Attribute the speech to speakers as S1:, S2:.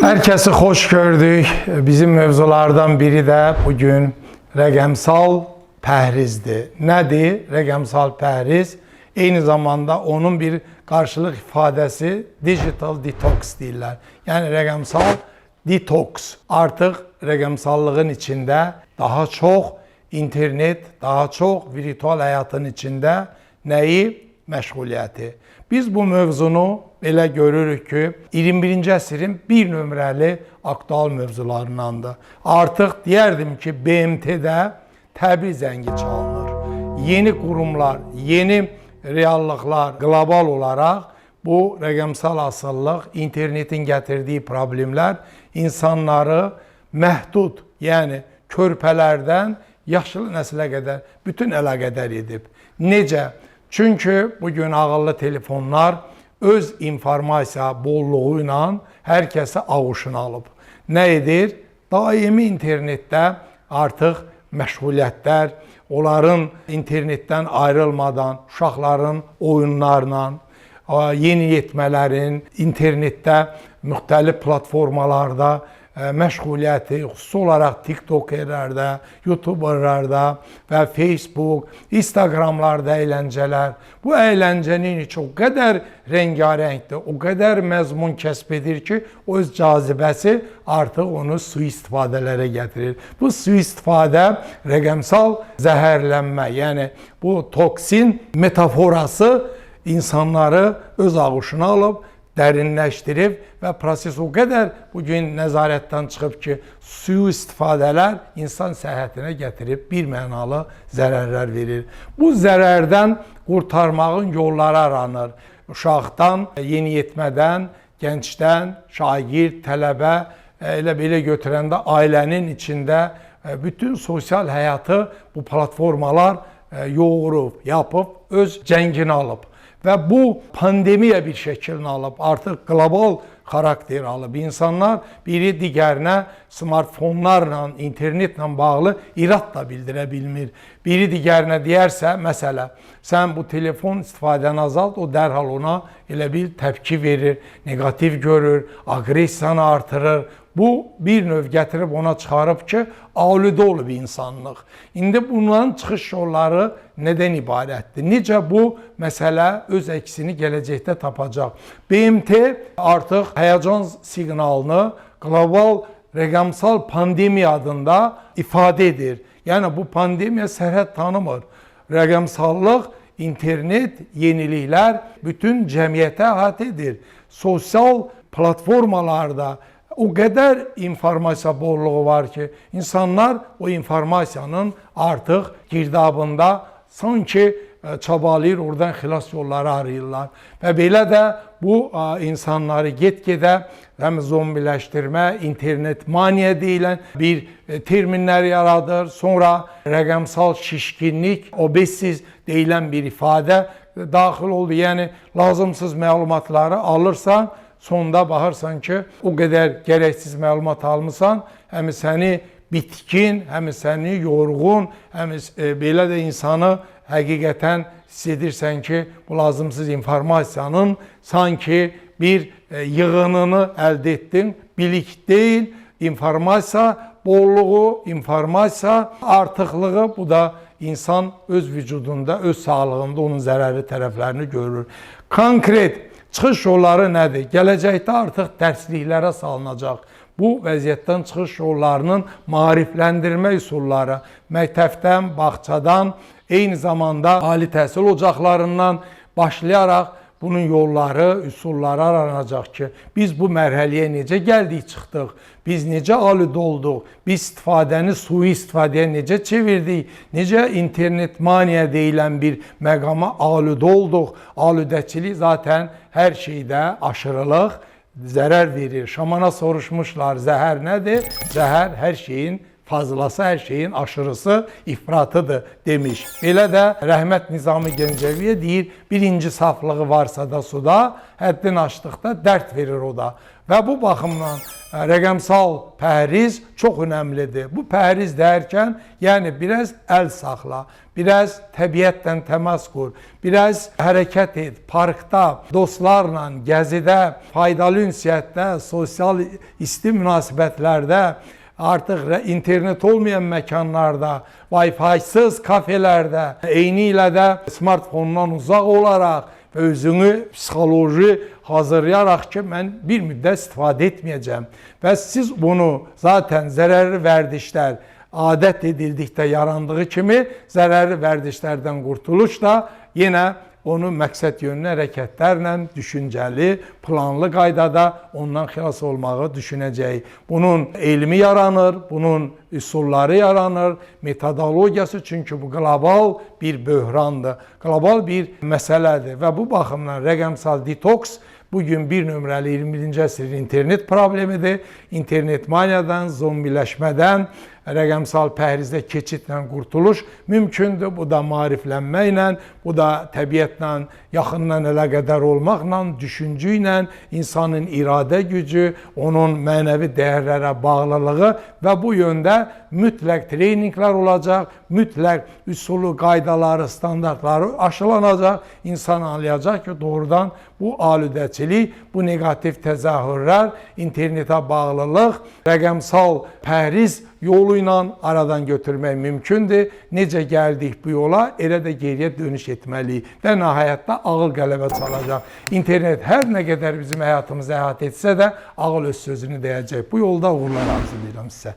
S1: Herkesi hoş gördük. Bizim mövzulardan biri de bugün rəqəmsal pəhrizdir. Nədir rəqəmsal pəhriz? Eyni zamanda onun bir qarşılıq ifadəsi digital detox deyirlər. Yəni rəqəmsal detox. Artıq rəqəmsallığın içində daha çox internet, daha çox virtual həyatın içində nəyi? Məşğuliyyəti. Biz bu mövzunu belə görürük ki, 21-ci əsrin bir nömrəli aktual mövzularındandır. Artıq deyərdim ki, BMT-də təbil zəngi çalınır. Yeni qurumlar, yeni reallıqlar qlobal olaraq bu rəqəmsal asıllıq, internetin gətirdiyi problemlər insanları məhdud, yəni körpələrdən yaşlı nəslə qədər bütün əlaqədar edib. Necə? Çünki bugün ağıllı telefonlar öz informasiya bolluğu ilə hər kəsə ağuşuna alıb. Nə edir? Daimi internetdə artıq məşğuliyyətlər, onların internetdən ayrılmadan, uşaqların oyunlarla, yeniyetmələrin internetdə müxtəlif platformalarda məşğuliyyəti, xüsusi olaraq TikTokerlərdə, YouTuberlərdə və Facebook, Instagramlarda əyləncələr. Bu əyləncənin içi o qədər rəngarəngdir, o qədər məzmun kəsb edir ki, o öz cazibəsi artıq onu sui-istifadələrə gətirir. Bu sui-istifadə rəqəmsal zəhərlənmə, yəni bu toksin metaforası insanları öz ağuşuna alıb, dərinləşdirib və proses o qədər bugün nəzarətdən çıxıb ki, sui-istifadələr insan səhhətinə gətirib bir mənalı zərərlər verir. Bu zərərdən qurtarmağın yolları aranır. Uşaqdan, yeniyetmədən, gəncdən, şagird, tələbə, elə belə götürəndə ailənin içində bütün sosial həyatı bu platformalar yoğurub, yapıb, öz cəngini alıb. Və bu pandemiya bir şəklini alıb, artıq qlobal xarakter alıb. İnsanlar biri digərinə smartfonlarla, internetlə bağlı irad da bildirə bilmir. Biri digərinə deyərsə, məsələ, sən bu telefon istifadəni azalt, o dərhal ona elə bir təpki verir, negativ görür, aqressiyanı artırır. Bu bir növ gətirib ona çıxarıb ki, aludə olub insanlıq. İndi bunların çıxış yolları nədən ibarətdir? Necə bu məsələ öz əksini gələcəkdə tapacaq? BMT artıq həyəcan siqnalını qlobal rəqəmsal pandemiya adında ifadə edir. Yəni bu pandemiya sərhəd tanımır. Rəqəmsallıq, internet, yeniliklər bütün cəmiyyətə əhatə edir. Sosial platformalarda o qədər informasiya bolluğu var ki, insanlar o informasiyanın artıq girdabında sanki çabalayır, oradan xilas yolları arayırlar. Və belə də bu insanları get-gedə həm zombiləşdirmə, internet maniya deyilən bir terminlər yaradır. Sonra rəqəmsal şişkinlik, obesiz deyilən bir ifadə daxil oldu. Yəni, lazımsız məlumatları alırsan, sonda baxırsan ki, o qədər gərəksiz məlumat almısan, həm səni bitkin, həm səni yorğun, həm belə də insanı həqiqətən hiss edirsən ki, bu lazımsız informasiyanın sanki bir yığınını əldə etdin. Bilik deyil, informasiya bolluğu, informasiya artıqlığı, bu da insan öz vücudunda, öz sağlığında onun zərərli tərəflərini görür. Konkret çıxış yolları nədir? Gələcəkdə artıq dərsliklərə salınacaq. Bu vəziyyətdən çıxış yollarının maarifləndirmə üsulları, məktəbdən, bağçadan, eyni zamanda ali təhsil ocaqlarından başlayaraq bunun yolları, üsulları aranacaq ki, biz bu mərhələyə necə gəldik, çıxdıq, biz necə aludə olduq, biz istifadəni sui-istifadəyə necə çevirdik, necə internet maniya deyilən bir məqama aludə olduq. Aludəçilik zaten hər şeydə aşırılıq, zərər verir. Şamana soruşmuşlar, zəhər nədir? Zəhər hər şeyin fazlası, hər şeyin aşırısı ifratıdır demiş. Belə də Rəhmət Nizami Gəncəviyə deyir, birinci saflığı varsa da suda, həddin aşdıqda dərd verir o da. Və bu baxımdan rəqəmsal pəhriz çox önəmlidir. Bu pəhriz dərkən, yəni biraz əl saxla, biraz təbiətlə təmas qur, biraz hərəkət et, parkda, dostlarla, gəzidə, faydalı ünsiyyətdə, sosial isti münasibətlərdə, artıq internet olmayan məkanlarda, Wi-Fi-sız kafelərdə, eyni ilə də smartfondan uzaq olaraq və özünü psixoloji hazırlayaraq ki, mən bir müddət istifadə etməyəcəm. Və siz bunu zaten zərərli vərdişlər adət edildikdə yarandığı kimi, zərərli vərdişlərdən qurtuluş da yenə onu məqsəd yönlü hərəkətlərlə, düşüncəli, planlı qaydada ondan xilas olmağı düşünəcək. Bunun elmi yaranır, bunun üsulları yaranır, metodologiyası, çünki bu qlobal bir böhrandır, qlobal bir məsələdir və bu baxımdan rəqəmsal detoks bugün bir nömrəli 21-ci əsrin internet problemidir. İnternet maniyadan, zombiləşmədən, rəqəmsal pəhrizdə keçidlə qurtuluş mümkündür. Bu da maariflənməklə, bu da təbiətlə yaxından əlaqədar olmaqla, düşüncü ilə, insanın iradə gücü, onun mənəvi dəyərlərə bağlılığı və bu yöndə mütləq treninqlər olacaq, mütləq üsulu, qaydaları, standartları aşılanacaq. İnsan anlayacaq ki, doğrudan bu alüdəçilik, bu negativ təzahürlər, internetə bağlılıq, rəqəmsal pəhriz yolu ilə aradan götürmək mümkündür. Necə gəldik bu yola, elə də geriyə dönüş etməliyik və nəhayətdə ağıl qələbə çalacaq. İnternet hər nə qədər bizim həyatımızı əhatə etsə də ağıl öz sözünü deyəcək. Bu yolda uğurlar arzulayıram sizə.